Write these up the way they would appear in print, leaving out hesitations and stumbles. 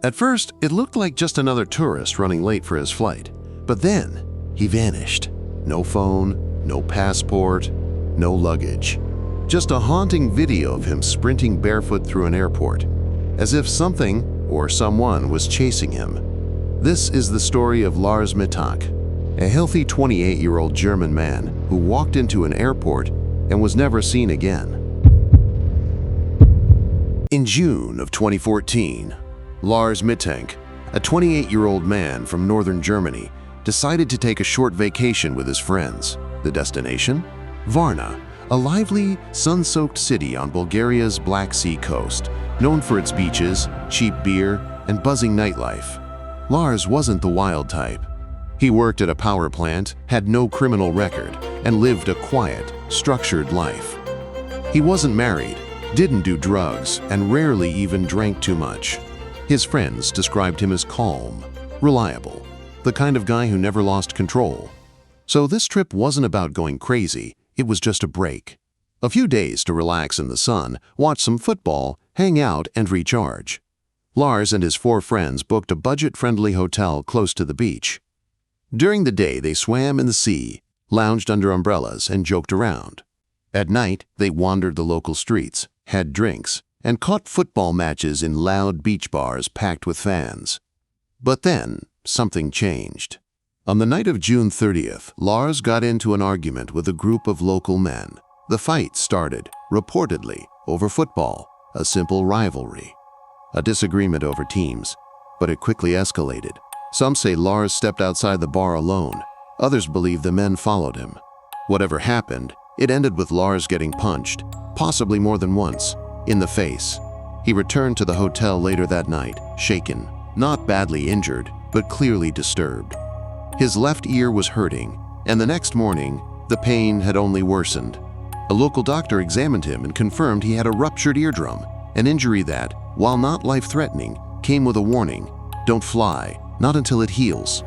At first, it looked like just another tourist running late for his flight. But then, he vanished. No phone, no passport, no luggage. Just a haunting video of him sprinting barefoot through an airport, as if something or someone was chasing him. This is the story of Lars Mittank, a healthy 28-year-old German man who walked into an airport and was never seen again. In June of 2014, Lars Mittank, a 28-year-old man from northern Germany, decided to take a short vacation with his friends. The destination? Varna, a lively, sun-soaked city on Bulgaria's Black Sea coast, known for its beaches, cheap beer, and buzzing nightlife. Lars wasn't the wild type. He worked at a power plant, had no criminal record, and lived a quiet, structured life. He wasn't married, didn't do drugs, and rarely even drank too much. His friends described him as calm, reliable, the kind of guy who never lost control. So this trip wasn't about going crazy, it was just a break. A few days to relax in the sun, watch some football, hang out, and recharge. Lars and his 4 friends booked a budget-friendly hotel close to the beach. During the day, they swam in the sea, lounged under umbrellas, and joked around. At night, they wandered the local streets, had drinks, and caught football matches in loud beach bars packed with fans. But then, something changed. On the night of June 30th, Lars got into an argument with a group of local men. The fight started, reportedly, over football, a simple rivalry. A disagreement over teams, but it quickly escalated. Some say Lars stepped outside the bar alone. Others believe the men followed him. Whatever happened, it ended with Lars getting punched, possibly more than once, in the face. He returned to the hotel later that night, shaken, not badly injured, but clearly disturbed. His left ear was hurting, and the next morning, the pain had only worsened. A local doctor examined him and confirmed he had a ruptured eardrum, an injury that, while not life-threatening, came with a warning: don't fly, not until it heals.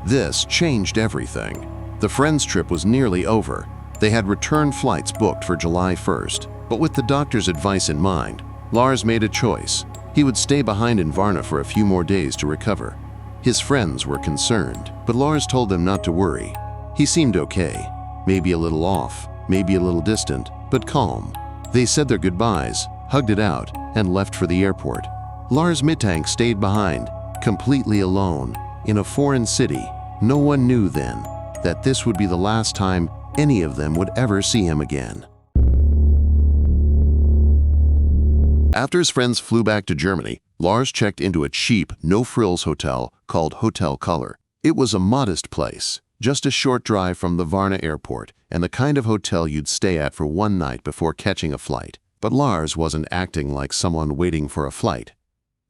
This changed everything. The friends' trip was nearly over. They had return flights booked for July 1st, but with the doctor's advice in mind, Lars made a choice. He would stay behind in Varna for a few more days to recover. His friends were concerned, but Lars told them not to worry. He seemed okay, maybe a little off, maybe a little distant, but calm. They said their goodbyes, hugged it out, and left for the airport. Lars Mittank stayed behind, completely alone, in a foreign city. No one knew then that this would be the last time any of them would ever see him again. After his friends flew back to Germany, Lars checked into a cheap, no-frills hotel called Hotel Color. It was a modest place, just a short drive from the Varna Airport, and the kind of hotel you'd stay at for one night before catching a flight. But Lars wasn't acting like someone waiting for a flight.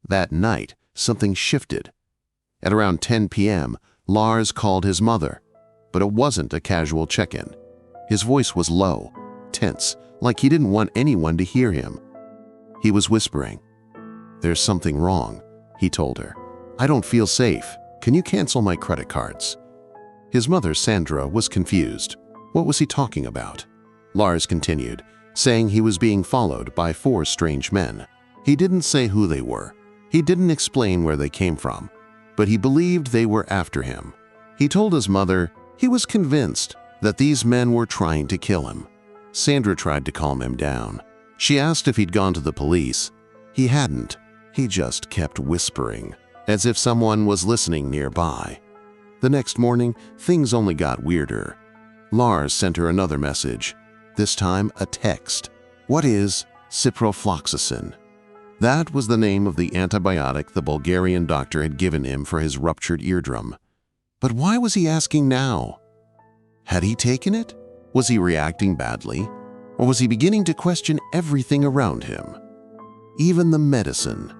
That night, something shifted. At around 10 p.m., Lars called his mother, but it wasn't a casual check-in. His voice was low, tense, like he didn't want anyone to hear him. He was whispering. "There's something wrong," he told her. "I don't feel safe. Can you cancel my credit cards?" His mother, Sandra, was confused. What was he talking about? Lars continued, saying he was being followed by 4 strange men. He didn't say who they were. He didn't explain where they came from, but he believed they were after him. He told his mother he was convinced that these men were trying to kill him. Sandra tried to calm him down. She asked if he'd gone to the police. He hadn't. He just kept whispering, as if someone was listening nearby. The next morning, things only got weirder. Lars sent her another message, this time a text. "What is ciprofloxacin?" That was the name of the antibiotic the Bulgarian doctor had given him for his ruptured eardrum. But why was he asking now? Had he taken it? Was he reacting badly? Or was he beginning to question everything around him? Even the medicine.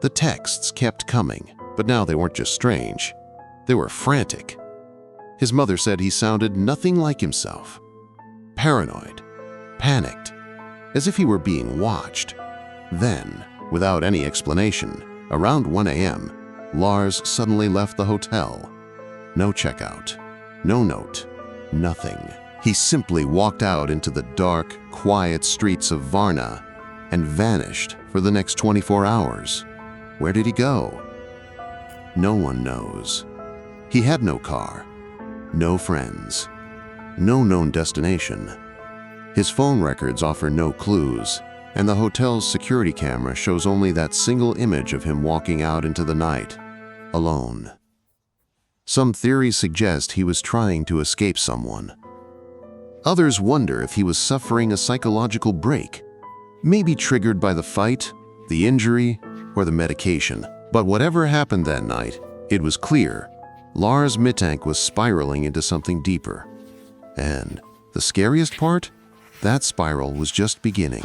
The texts kept coming, but now they weren't just strange. They were frantic. His mother said he sounded nothing like himself. Paranoid, panicked, as if he were being watched. Then, without any explanation, around 1 a.m., Lars suddenly left the hotel. No checkout, no note, nothing. He simply walked out into the dark, quiet streets of Varna and vanished for the next 24 hours. Where did he go? No one knows. He had no car, no friends, no known destination. His phone records offer no clues, and the hotel's security camera shows only that single image of him walking out into the night, alone. Some theories suggest he was trying to escape someone. Others wonder if he was suffering a psychological break, maybe triggered by the fight, the injury, or the medication. But whatever happened that night, it was clear Lars Mittank was spiraling into something deeper. And the scariest part? That spiral was just beginning.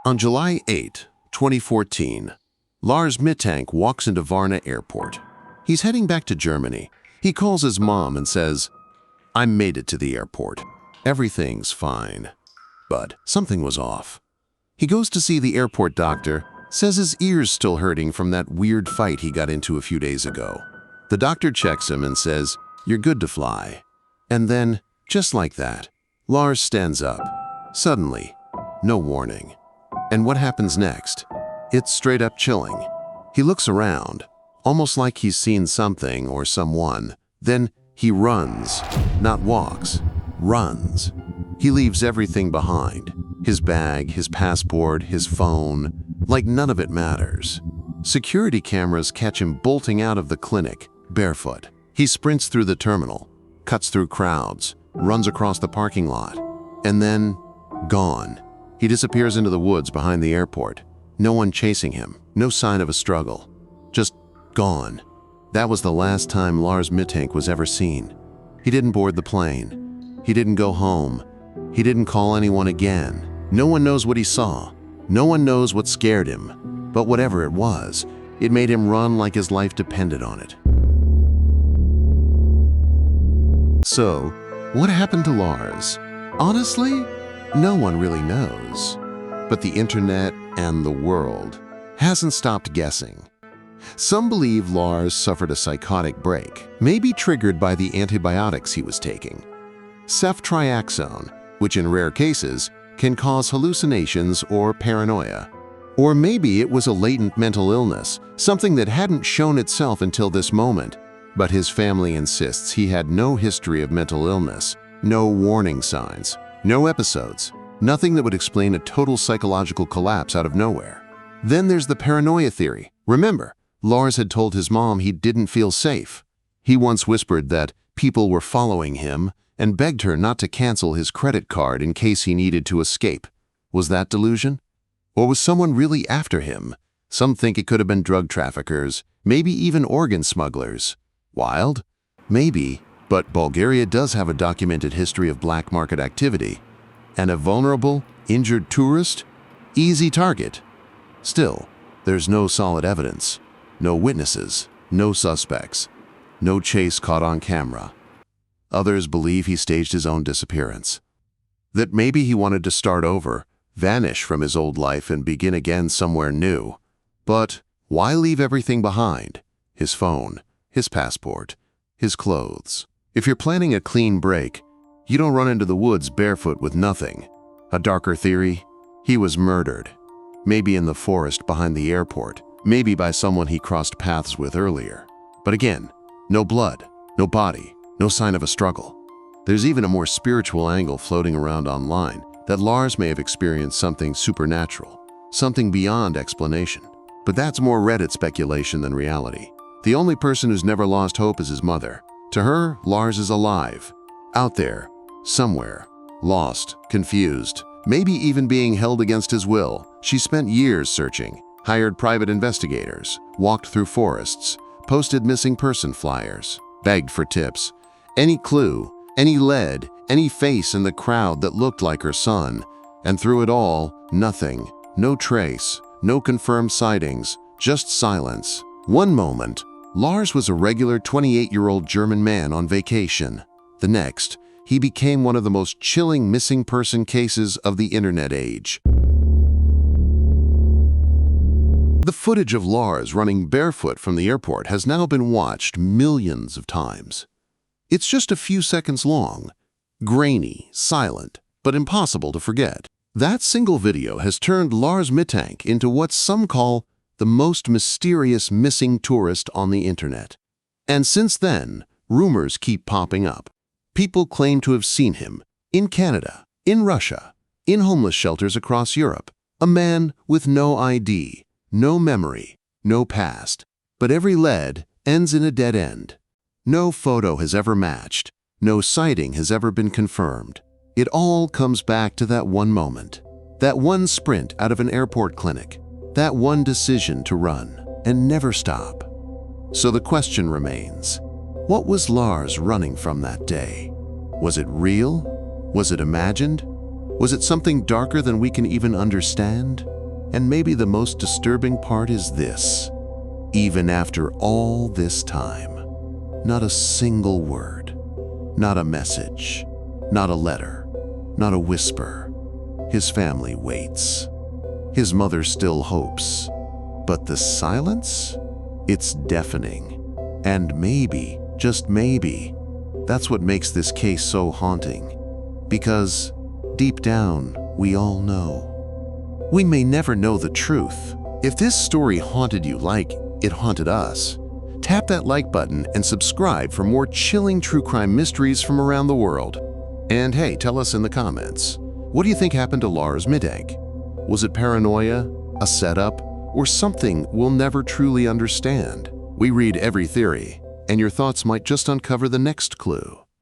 On July 8, 2014, Lars Mittank walks into Varna Airport. He's heading back to Germany. He calls his mom and says, "I made it to the airport. Everything's fine." But something was off. He goes to see the airport doctor, says his ear's still hurting from that weird fight he got into a few days ago. The doctor checks him and says, "You're good to fly." And then, just like that, Lars stands up. Suddenly, no warning. And what happens next? It's straight up chilling. He looks around, almost like he's seen something or someone. Then he runs, not walks, runs. He leaves everything behind. His bag, his passport, his phone, like none of it matters. Security cameras catch him bolting out of the clinic, barefoot. He sprints through the terminal, cuts through crowds, runs across the parking lot, and then gone. He disappears into the woods behind the airport. No one chasing him, no sign of a struggle. Just gone. That was the last time Lars Mittank was ever seen. He didn't board the plane. He didn't go home. He didn't call anyone again. No one knows what he saw. No one knows what scared him. But whatever it was, it made him run like his life depended on it. So, what happened to Lars? Honestly, no one really knows. But the internet and the world hasn't stopped guessing. Some believe Lars suffered a psychotic break, maybe triggered by the antibiotics he was taking. Ceftriaxone, which in rare cases can cause hallucinations or paranoia. Or maybe it was a latent mental illness, something that hadn't shown itself until this moment. But his family insists he had no history of mental illness, no warning signs, no episodes, nothing that would explain a total psychological collapse out of nowhere. Then there's the paranoia theory. Remember, Lars had told his mom he didn't feel safe. He once whispered that people were following him and begged her not to cancel his credit card in case he needed to escape. Was that delusion? Or was someone really after him? Some think it could have been drug traffickers, maybe even organ smugglers. Wild? Maybe, but Bulgaria does have a documented history of black market activity. And a vulnerable, injured tourist? Easy target. Still, there's no solid evidence, no witnesses, no suspects, no chase caught on camera. Others believe he staged his own disappearance. That maybe he wanted to start over, vanish from his old life and begin again somewhere new. But why leave everything behind? His phone, his passport, his clothes. If you're planning a clean break, you don't run into the woods barefoot with nothing. A darker theory? He was murdered. Maybe in the forest behind the airport, maybe by someone he crossed paths with earlier. But again, no blood, no body, no sign of a struggle. There's even a more spiritual angle floating around online that Lars may have experienced something supernatural, something beyond explanation. But that's more Reddit speculation than reality. The only person who's never lost hope is his mother. To her, Lars is alive, out there, somewhere, lost, confused, maybe even being held against his will. She spent years searching, hired private investigators, walked through forests, posted missing person flyers, begged for tips. Any clue, any lead, any face in the crowd that looked like her son. And through it all, nothing, no trace, no confirmed sightings, just silence. One moment, Lars was a regular 28-year-old German man on vacation. The next, he became one of the most chilling missing person cases of the internet age. The footage of Lars running barefoot from the airport has now been watched millions of times. It's just a few seconds long, grainy, silent, but impossible to forget. That single video has turned Lars Mittank into what some call the most mysterious missing tourist on the internet. And since then, rumors keep popping up. People claim to have seen him in Canada, in Russia, in homeless shelters across Europe. A man with no ID, no memory, no past. But every lead ends in a dead end. No photo has ever matched. No sighting has ever been confirmed. It all comes back to that one moment. That one sprint out of an airport clinic. That one decision to run and never stop. So the question remains, what was Lars running from that day? Was it real? Was it imagined? Was it something darker than we can even understand? And maybe the most disturbing part is this. Even after all this time, not a single word, not a message, not a letter, not a whisper. His family waits. His mother still hopes. But the silence? It's deafening. And maybe, just maybe, that's what makes this case so haunting. Because deep down, we all know. We may never know the truth. If this story haunted you like it haunted us, tap that like button and subscribe for more chilling true crime mysteries from around the world. And hey, tell us in the comments, what do you think happened to Lars Mittank? Was it paranoia, a setup, or something we'll never truly understand? We read every theory, and your thoughts might just uncover the next clue.